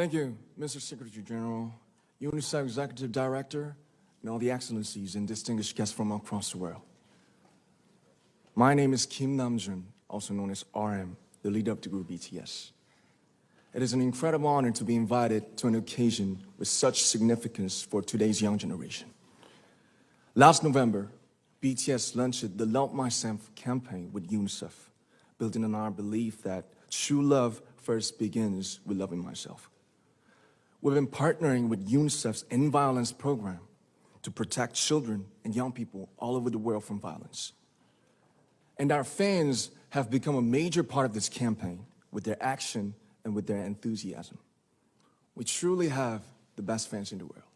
Thank you, Mr. Secretary General, Unicef Executive Director, and all the excellencies and distinguished guests from across the world. My name is Kim Namjoon, also known as RM, the leader of the group BTS. It is an incredible honor to be invited to an occasion with such significance for today's young generation. Last November, BTS launched the Love Myself campaign with UNICEF, building on our belief that true love first begins with loving myself. We've been partnering with UNICEF's End Violence program to protect children and young people all over the world from violence. And our fans have become a major part of this campaign with their action and with their enthusiasm. We truly have the best fans in the world.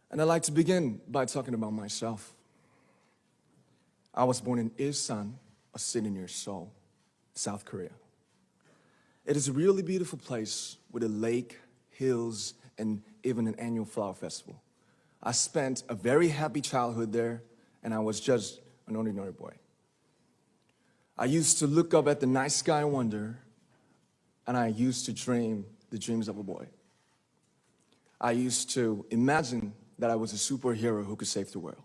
And I'd like to begin by talking about myself. I was born in Ilsan, a city near Seoul, South Korea. It is a really beautiful place with a lake, hills, and even an annual flower festival. I spent a very happy childhood there, and I was just an ordinary boy. I used to look up at the night sky and wonder, and I used to dream the dreams of a boy. I used to imagine that I was a superhero who could save the world.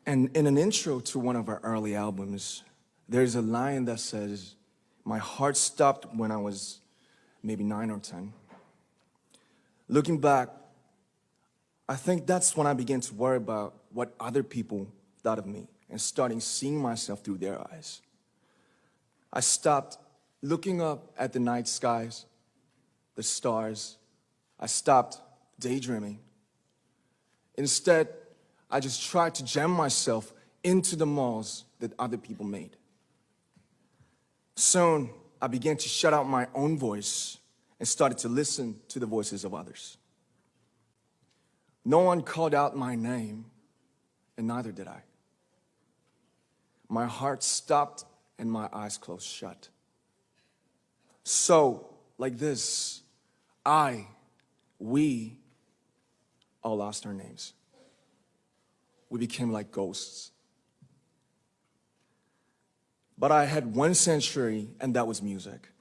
And in an intro to one of our early albums, there's a line that says, "My heart stopped when I was maybe 9 or 10. Looking back, I think that's when I began to worry about what other people thought of me and starting seeing myself through their eyes. I stopped looking up at the night skies, the stars. I stopped daydreaming. Instead, I just tried to jam myself into the malls that other people made. Soon, I began to shut out my own voice and started to listen to the voices of others. No one called out my name, and neither did I. My heart stopped and my eyes closed shut. So, like this, we all lost our names. We became like ghosts. But I had one sanctuary, and that was music.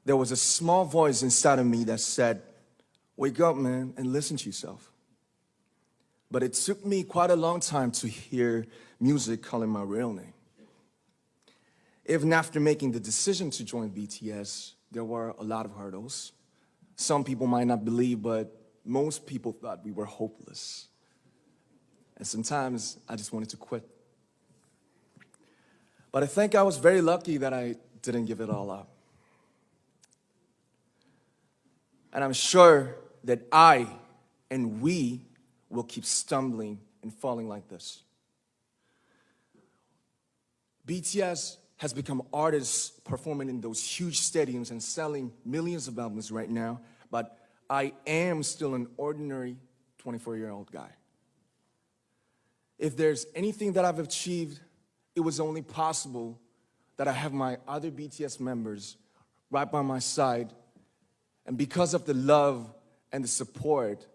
There was a small voice inside of me that said, "Wake up, man, and listen to yourself." But it took me quite a long time to hear music calling my real name. Even after making the decision to join BTS, there were a lot of hurdles. Some people might not believe, but most people thought we were hopeless. And sometimes I just wanted to quit. But I think I was very lucky that I didn't give it all up. And I'm sure that I and we will keep stumbling and falling like this. BTS has become artists performing in those huge stadiums and selling millions of albums right now, but I am still an ordinary 24-year-old guy. If there's anything that I've achieved, it was only possible that I have my other BTS members right by my side, and because of the love and the support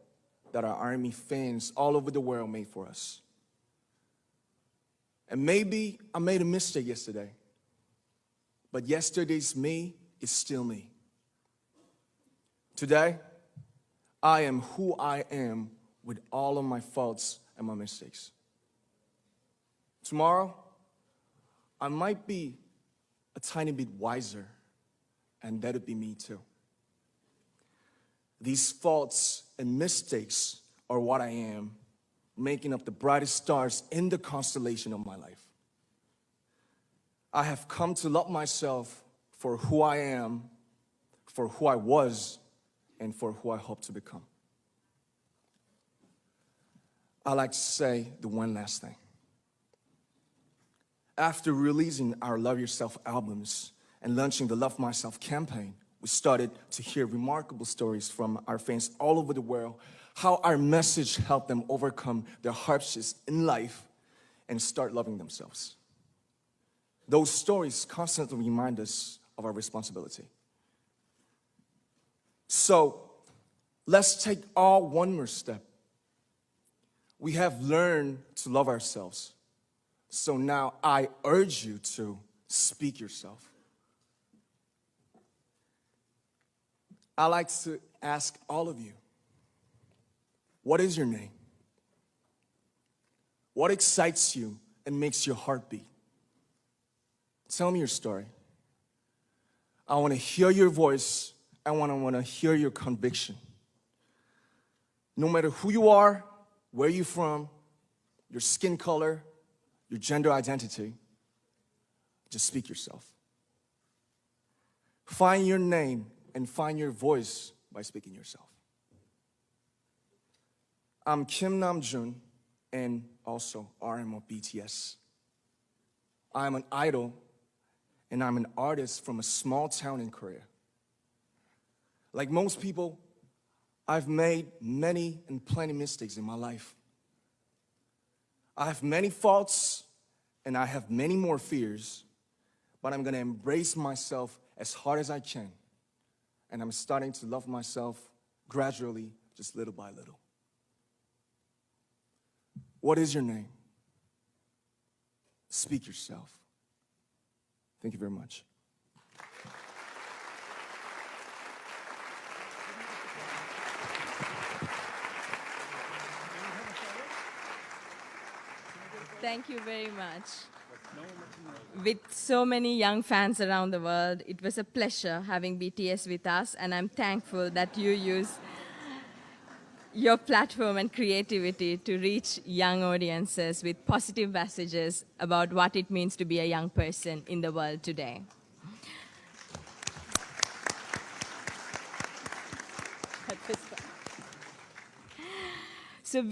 that our ARMY fans all over the world made for us. And maybe I made a mistake yesterday, but yesterday's me is still me. Today, I am who I am with all of my faults and my mistakes. Tomorrow, I might be a tiny bit wiser, and that'll be me too. These faults and mistakes are what I am, making up the brightest stars in the constellation of my life. I have come to love myself for who I am, for who I was, and for who I hope to become. I'd like to say the one last thing. After releasing our Love Yourself albums and launching the Love Myself campaign, we started to hear remarkable stories from our fans all over the world, how our message helped them overcome their hardships in life and start loving themselves. Those stories constantly remind us of our responsibility. So, let's take all one more step. We have learned to love ourselves. So now I urge you to speak yourself. I like to ask all of you, what is your name? What excites you and makes your heart beat? Tell me your story. I want to hear your voice. I want to hear your conviction. No matter who you are, where you're from, your skin color, your gender identity, just speak yourself. Find your name and find your voice by speaking yourself. I'm Kim Namjoon and also RM of BTS. I'm an idol and I'm an artist from a small town in Korea. Like most people, I've made many and plenty mistakes in my life. I have many faults and I have many more fears, but I'm gonna embrace myself as hard as I can. And I'm starting to love myself gradually, just little by little. What is your name? Speak yourself. Thank you very much. Thank you very much. With so many young fans around the world, it was a pleasure having BTS with us, and I'm thankful that you use your platform and creativity to reach young audiences with positive messages about what it means to be a young person in the world today. So